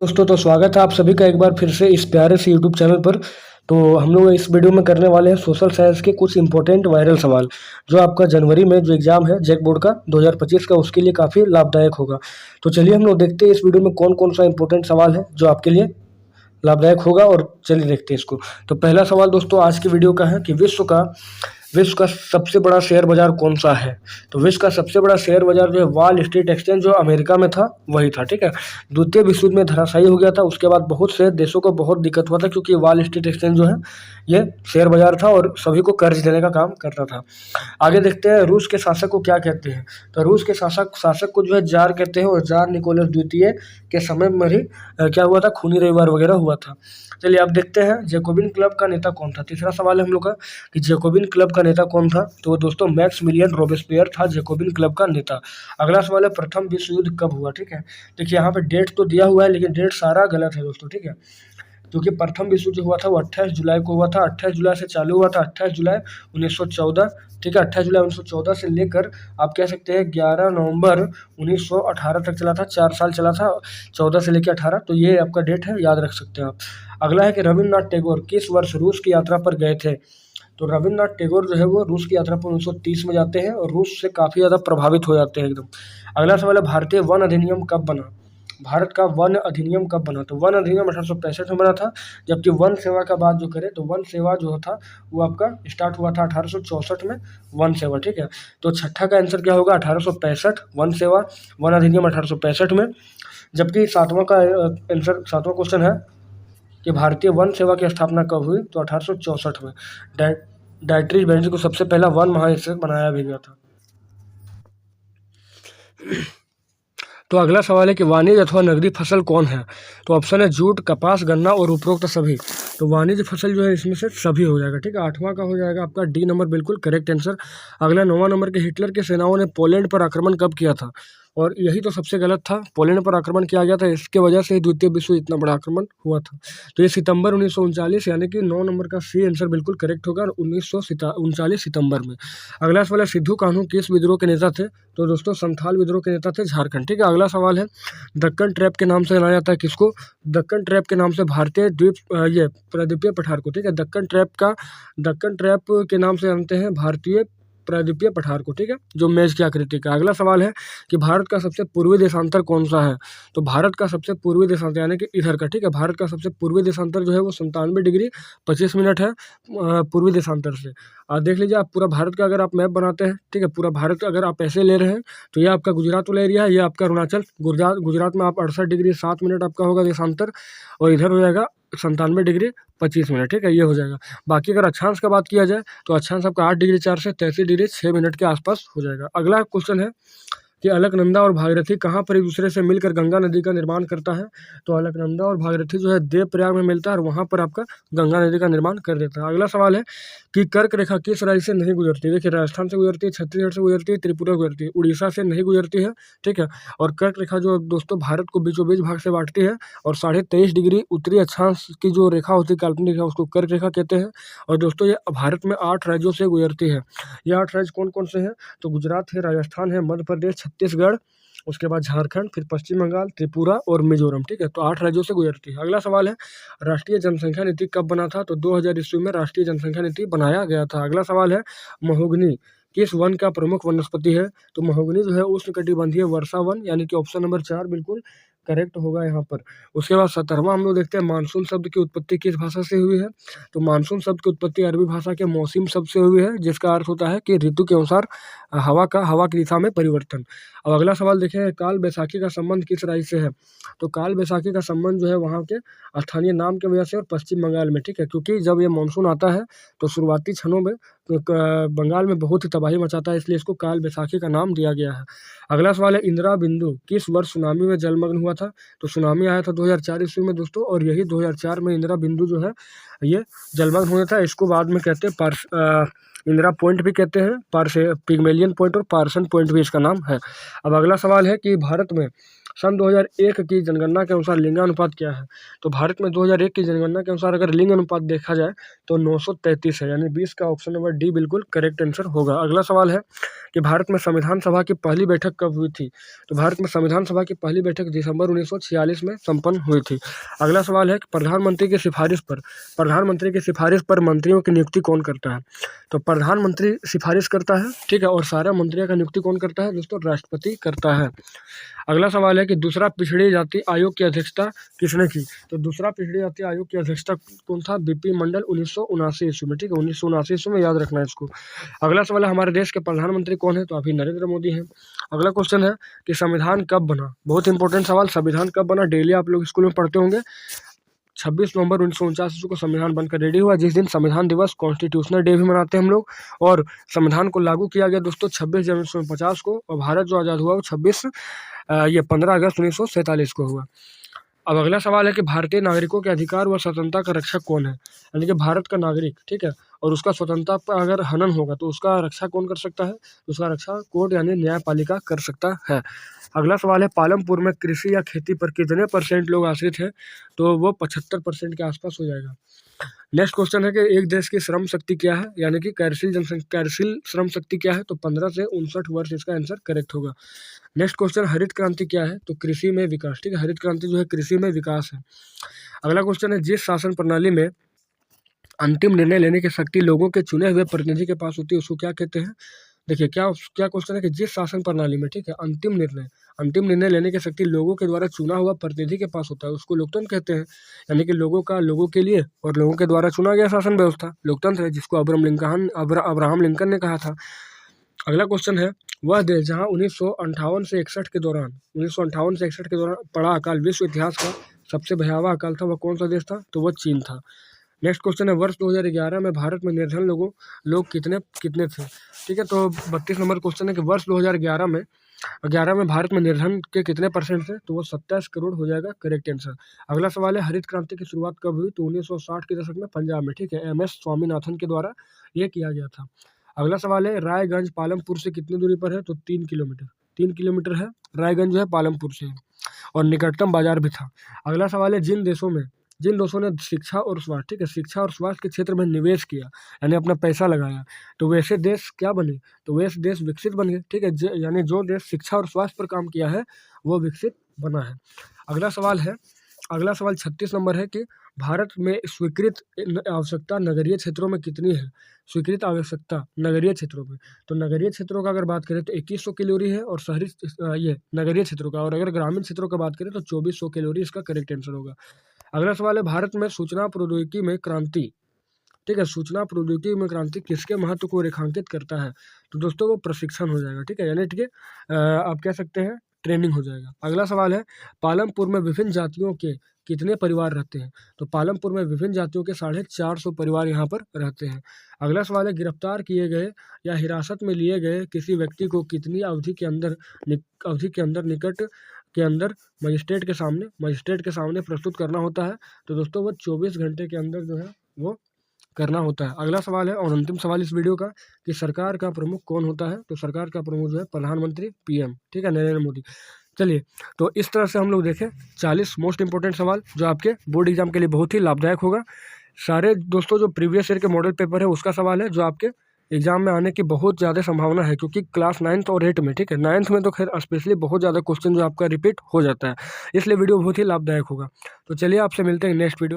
दोस्तों तो स्वागत है आप सभी का एक बार फिर से इस प्यारे से यूट्यूब चैनल पर। तो हम लोग इस वीडियो में करने वाले हैं सोशल साइंस के कुछ इंपॉर्टेंट वायरल सवाल जो आपका जनवरी में जो एग्जाम है जैक बोर्ड का 2025 का उसके लिए काफ़ी लाभदायक होगा। तो चलिए हम लोग देखते हैं इस वीडियो में कौन कौन सा इंपॉर्टेंट सवाल है जो आपके लिए लाभदायक होगा और चलिए देखते हैं इसको। तो पहला सवाल दोस्तों आज की वीडियो का है कि विश्व का सबसे बड़ा शेयर बाजार कौन सा है। तो विश्व का सबसे बड़ा शेयर बाजार जो है वॉल स्ट्रीट एक्सचेंज जो अमेरिका में था वही था, ठीक है। द्वितीय विश्व युद्ध में धराशायी हो गया था, उसके बाद बहुत से देशों को बहुत दिक्कत हुआ था क्योंकि वॉल स्ट्रीट एक्सचेंज जो है ये शेयर बाजार था और सभी को कर्ज देने का काम करता था। आगे देखते हैं रूस के शासक को क्या कहते हैं। तो रूस के शासक को जो है जार कहते हैं और जार निकोलस द्वितीय के समय में ही क्या हुआ था, खूनी रविवार वगैरह हुआ था। चलिए अब देखते हैं जैकोबिन क्लब का नेता कौन था। तीसरा सवाल है हम लोग का कि जैकोबिन क्लब का नेता कौन था। तो वो दोस्तों मैक्सिमिलियन रोबेस्पियर था जैकोबिन क्लब का नेता। अगला सवाल है प्रथम विश्व युद्ध कब हुआ, ठीक है। देखिए यहाँ पे डेट तो दिया हुआ है लेकिन डेट सारा गलत है दोस्तों, ठीक है। क्योंकि प्रथम विश्व जो हुआ था वो 28 जुलाई को हुआ था। 28 जुलाई से चालू हुआ था 28 जुलाई 1914, ठीक है। 28 जुलाई 1914 से लेकर आप कह सकते हैं 11 नवंबर 1918 तक चला था, 4 साल चला था, 14 से लेकर 18। तो ये आपका डेट है, याद रख सकते हैं आप। अगला है कि रविन्द्रनाथ टैगोर किस वर्ष रूस की यात्रा पर गए थे। तो रविन्द्रनाथ टैगोर जो है वो रूस की यात्रा पर 1930 में जाते हैं और रूस से काफ़ी ज़्यादा प्रभावित हो जाते हैं एकदम। अगला सवाल है भारतीय वन अधिनियम कब बना। भारत का वन अधिनियम कब बना। तो वन अधिनियम 1865 में बना था, जबकि वन सेवा का बात जो करें तो वन सेवा जो था वो आपका स्टार्ट हुआ था 1864 में, वन सेवा, ठीक है। तो छठा का आंसर क्या होगा 1865 वन सेवा, वन अधिनियम 1865 में। जबकि सातवां का आंसर, सातवां क्वेश्चन है कि भारतीय वन सेवा की स्थापना कब हुई। तो 1864 में डायट्री बेंजी को सबसे पहला वन महानिरीक्षक बनाया भी गया था। तो अगला सवाल है कि वाणिज्य अथवा नगदी फसल कौन है। तो ऑप्शन है जूट, कपास, गन्ना और उपरोक्त सभी। तो वाणिज्य फसल जो है इसमें से सभी हो जाएगा, ठीक है। आठवां का हो जाएगा आपका डी नंबर, बिल्कुल करेक्ट आंसर। अगला 9वां नंबर के हिटलर के सेनाओं ने पोलैंड पर आक्रमण कब किया था। और यही तो सबसे गलत था, पोलैंड पर आक्रमण किया गया था, इसके वजह से द्वितीय विश्व इतना बड़ा आक्रमण हुआ था। तो ये सितंबर 1939, यानी कि 9 नंबर का सी आंसर बिल्कुल करेक्ट होगा, 1939 सितंबर में। अगला सवाल है सिद्धू कान्हू किस विद्रोह के नेता थे। तो दोस्तों संथाल विद्रोह के नेता थे, झारखंड, ठीक है। अगला सवाल है दक्कन ट्रैप के नाम से जाना जाता है किसको। दक्कन ट्रैप के नाम से भारतीय द्वीप ये प्रायद्वीपीय पठार को, ठीक है। दक्कन ट्रैप के नाम से जानते हैं भारतीय प्रायद्वीपीय पठार को, ठीक है, जो मेज की आकृति का। अगला सवाल है कि भारत का सबसे पूर्वी देशांतर कौन सा है। तो भारत का सबसे पूर्वी देशांतर यानी कि इधर का, ठीक है, भारत का सबसे पूर्वी देशांतर जो है वो 97 डिग्री 25 मिनट है पूर्वी देशांतर से। देख लीजिए आप पूरा भारत का अगर आप मैप बनाते हैं, ठीक है, पूरा भारत का अगर आप ऐसे ले रहे हैं तो ये आपका गुजरात वाला एरिया है, ये आपका अरुणाचल। गुजरात में आप 68 डिग्री 7 मिनट आपका होगा देशांतर, और इधर हो जाएगा 97 डिग्री 25 मिनट, ठीक है, ये हो जाएगा। बाकी अगर अक्षांश का बात किया जाए तो अक्षांश आपका 8 डिग्री 4 से 33 डिग्री 6 मिनट के आसपास हो जाएगा। अगला क्वेश्चन है कि अलकनंदा और भागीरथी कहाँ पर एक दूसरे से मिलकर गंगा नदी का निर्माण करता है। तो अलकनंदा और भागीरथी जो है देवप्रयाग में मिलता है और वहाँ पर आपका गंगा नदी का निर्माण कर देता है। अगला सवाल है कि कर्क रेखा किस राज्य से नहीं गुजरती। देखिए राजस्थान से गुजरती है, छत्तीसगढ़ से गुजरती है, त्रिपुरा गुजरती है, उड़ीसा से नहीं गुजरती है, ठीक है। और कर्क रेखा जो दोस्तों भारत को बीचों बीच भाग से बांटती है और 23.5 डिग्री उत्तरी अक्षांश की जो रेखा होती है, काल्पनिक रेखा, उसको कर्क रेखा कहते हैं। और दोस्तों ये भारत में 8 राज्यों से गुजरती है। ये 8 राज्य कौन कौन से हैं। तो गुजरात है, राजस्थान है, मध्य प्रदेश, छत्तीसगढ़, उसके बाद झारखंड, फिर पश्चिम बंगाल, त्रिपुरा और मिजोरम, ठीक है। तो 8 राज्यों से गुजरती है। अगला सवाल है राष्ट्रीय जनसंख्या नीति कब बना था। तो 2000 ईस्वी में राष्ट्रीय जनसंख्या नीति बनाया गया था। अगला सवाल है महोगनी किस वन का प्रमुख वनस्पति है। तो महोगनी जो है उष्णकटिबंधीय वर्षा वन, यानी कि ऑप्शन नंबर 4 बिल्कुल करेक्ट होगा यहाँ पर। उसके बाद 17वां हम लोग देखते हैं मानसून शब्द की उत्पत्ति किस भाषा से हुई है। तो मानसून शब्द की उत्पत्ति अरबी भाषा के मौसम शब्द से हुई है, जिसका अर्थ होता है कि ऋतु के अनुसार हवा की दिशा में परिवर्तन। अब अगला सवाल देखें काल बैसाखी का संबंध किस राज्य से है। तो काल बैसाखी का संबंध जो है वहाँ के स्थानीय नाम की वजह से और पश्चिम बंगाल में, ठीक है, क्योंकि जब ये मानसून आता है तो शुरुआती क्षणों में बंगाल में बहुत ही तबाही मचाता है, इसलिए इसको काल बैसाखी का नाम दिया गया है। अगला सवाल है इंदिरा बिंदु किस वर्ष सुनामी में जलमग्न हुआ था। तो सुनामी आया था 2004 ईस्वी में दोस्तों, और यही 2004 में इंदिरा बिंदु जो है ये जलमग्न हुआ था। इसको बाद में कहते हैं इंदिरा पॉइंट भी कहते हैं, पिग्मेलियन पॉइंट और पार्सन पॉइंट भी इसका नाम है। अब अगला सवाल है कि भारत में सन 2001 की जनगणना के अनुसार लिंगानुपात क्या है? तो भारत में 2001 की जनगणना के अनुसार अगर लिंग अनुपात देखा जाए तो 933 है, यानी 20 का ऑप्शन नंबर डी बिल्कुल करेक्ट आंसर होगा। अगला सवाल है कि भारत में संविधान सभा की पहली बैठक कब हुई थी? तो भारत में संविधान सभा की पहली बैठक दिसंबर 1946 में संपन्न हुई थी। अगला सवाल है कि प्रधानमंत्री की सिफारिश पर मंत्रियों की नियुक्ति कौन करता है? तो प्रधानमंत्री सिफारिश करता है, ठीक है, और सारा मंत्रियों का नियुक्ति कौन करता है दोस्तों? राष्ट्रपति करता है। अगला सवाल है कि दूसरा पिछड़ी जाति आयोग की अध्यक्षता किसने की? तो दूसरा पिछड़ी जाति आयोग की अध्यक्षता कौन था? बीपी मंडल 1979 ईस्वी में, ठीक है, 1979 ईस्वी में, याद रखना है इसको। अगला सवाल है हमारे देश के प्रधानमंत्री कौन है? तो अभी नरेंद्र मोदी हैं। अगला क्वेश्चन है कि संविधान कब बना? बहुत इंपॉर्टेंट सवाल, संविधान कब बना? डेली आप लोग स्कूल में पढ़ते होंगे। 26 नवंबर 1949 ईस्वी को संविधान बनकर रेडी हुआ, जिस दिन संविधान दिवस कॉन्स्टिट्यूशनल डे भी मनाते हैं हम लोग। और संविधान को लागू किया गया दोस्तों 26 जनवरी 1950 को, और भारत जो आज़ाद हुआ वो 15 अगस्त 1947 को हुआ। अब अगला सवाल है कि भारतीय नागरिकों के अधिकार व स्वतंत्रता का रक्षक कौन है? यानी कि भारत का नागरिक, ठीक है, और उसका स्वतंत्रता पर अगर हनन होगा तो उसका रक्षा कौन कर सकता है? उसका रक्षा कोर्ट यानी न्यायपालिका कर सकता है। अगला सवाल है पालमपुर में कृषि या खेती पर कितने % लोग आश्रित हैं? तो वो 75% के आसपास हो जाएगा। नेक्स्ट क्वेश्चन है कि एक देश की श्रम शक्ति क्या है, यानी कि कार्यशील श्रम शक्ति क्या है? तो 15 से 59 वर्ष इसका आंसर करेक्ट होगा। नेक्स्ट क्वेश्चन हरित क्रांति क्या है? तो कृषि में विकास, ठीक है, हरित क्रांति जो है कृषि में विकास है। अगला क्वेश्चन है जिस शासन प्रणाली में अंतिम निर्णय लेने की शक्ति लोगों के चुने हुए प्रतिनिधि के पास होती है उसको क्या कहते हैं? देखिए क्या क्वेश्चन है कि जिस शासन प्रणाली में, ठीक है, अंतिम निर्णय लेने की शक्ति लोगों के द्वारा चुना हुआ प्रतिनिधि के पास होता है उसको लोकतंत्र कहते हैं। यानी कि लोगों के लिए और लोगों के द्वारा चुना गया शासन व्यवस्था लोकतंत्र है, जिसको अब्राहम लिंकन ने कहा था। अगला क्वेश्चन है वह देश जहां 1958 से 61 के दौरान पड़ा अकाल विश्व इतिहास का सबसे भयावह अकाल था, वह कौन सा देश था? तो वह चीन था। नेक्स्ट क्वेश्चन है वर्ष 2011 में भारत में निर्धन लोग कितने थे? ठीक है, तो 32 नंबर क्वेश्चन है कि वर्ष 2011 में भारत में निर्धन के कितने % थे? तो वो 27 करोड़ हो जाएगा करेक्ट आंसर। अगला सवाल है हरित क्रांति की शुरुआत कब हुई? तो 1960 के दशक में पंजाब में, ठीक है, MS स्वामीनाथन के द्वारा ये किया गया था। अगला सवाल है रायगंज पालमपुर से कितनी दूरी पर है? तो 3 किलोमीटर है रायगंज जो है पालमपुर से, और निकटतम बाजार भी था। अगला सवाल है जिन देशों ने शिक्षा और स्वास्थ्य, ठीक है, शिक्षा और स्वास्थ्य के क्षेत्र में निवेश किया यानी अपना पैसा लगाया, तो वैसे देश क्या बने? तो वैसे देश विकसित बन गए, ठीक है, यानी जो देश शिक्षा और स्वास्थ्य पर काम किया है वो विकसित बना है। अगला सवाल 36 नंबर है कि भारत में स्वीकृत आवश्यकता नगरीय क्षेत्रों में कितनी है? स्वीकृत आवश्यकता नगरीय क्षेत्रों में, तो नगरीय क्षेत्रों का अगर बात करें तो 2100 कैलोरी है, और शहरी ये नगरीय क्षेत्रों का, और अगर ग्रामीण क्षेत्रों का बात करें तो 2400 कैलोरी इसका करेक्ट आंसर होगा। अगला सवाल है भारत में सूचना प्रौद्योगिकी में क्रांति, ठीक है, सूचना प्रौद्योगिकी में क्रांति किसके महत्व को रेखांकित करता है? तो दोस्तों वो प्रशिक्षण हो जाएगा, ठीक है, यानी ठीक है आप कह सकते हैं ट्रेनिंग हो जाएगा। अगला सवाल है पालमपुर में विभिन्न जातियों के कितने परिवार रहते हैं? तो पालमपुर में विभिन्न जातियों के 450 परिवार यहाँ पर रहते हैं। अगला सवाल है गिरफ्तार किए गए या हिरासत में लिए गए किसी व्यक्ति को कितनी अवधि के अंदर निकट के अंदर मजिस्ट्रेट के सामने प्रस्तुत करना होता है? तो दोस्तों वो 24 घंटे के अंदर जो है वो करना होता है। अगला सवाल है और अंतिम सवाल इस वीडियो का कि सरकार का प्रमुख कौन होता है? तो सरकार का प्रमुख जो है प्रधानमंत्री PM, ठीक है, नरेंद्र मोदी। चलिए, तो इस तरह से हम लोग देखें 40 मोस्ट इंपॉर्टेंट सवाल जो आपके बोर्ड एग्जाम के लिए बहुत ही लाभदायक होगा। सारे दोस्तों जो प्रीवियस ईयर के मॉडल पेपर है उसका सवाल है जो आपके एग्जाम में आने की बहुत ज़्यादा संभावना है, क्योंकि क्लास 9th और 8th में, ठीक है, 9th में तो खैर स्पेशली बहुत ज़्यादा क्वेश्चन जो आपका रिपीट हो जाता है, इसलिए वीडियो बहुत ही लाभदायक होगा। तो चलिए आपसे मिलते हैं नेक्स्ट वीडियो।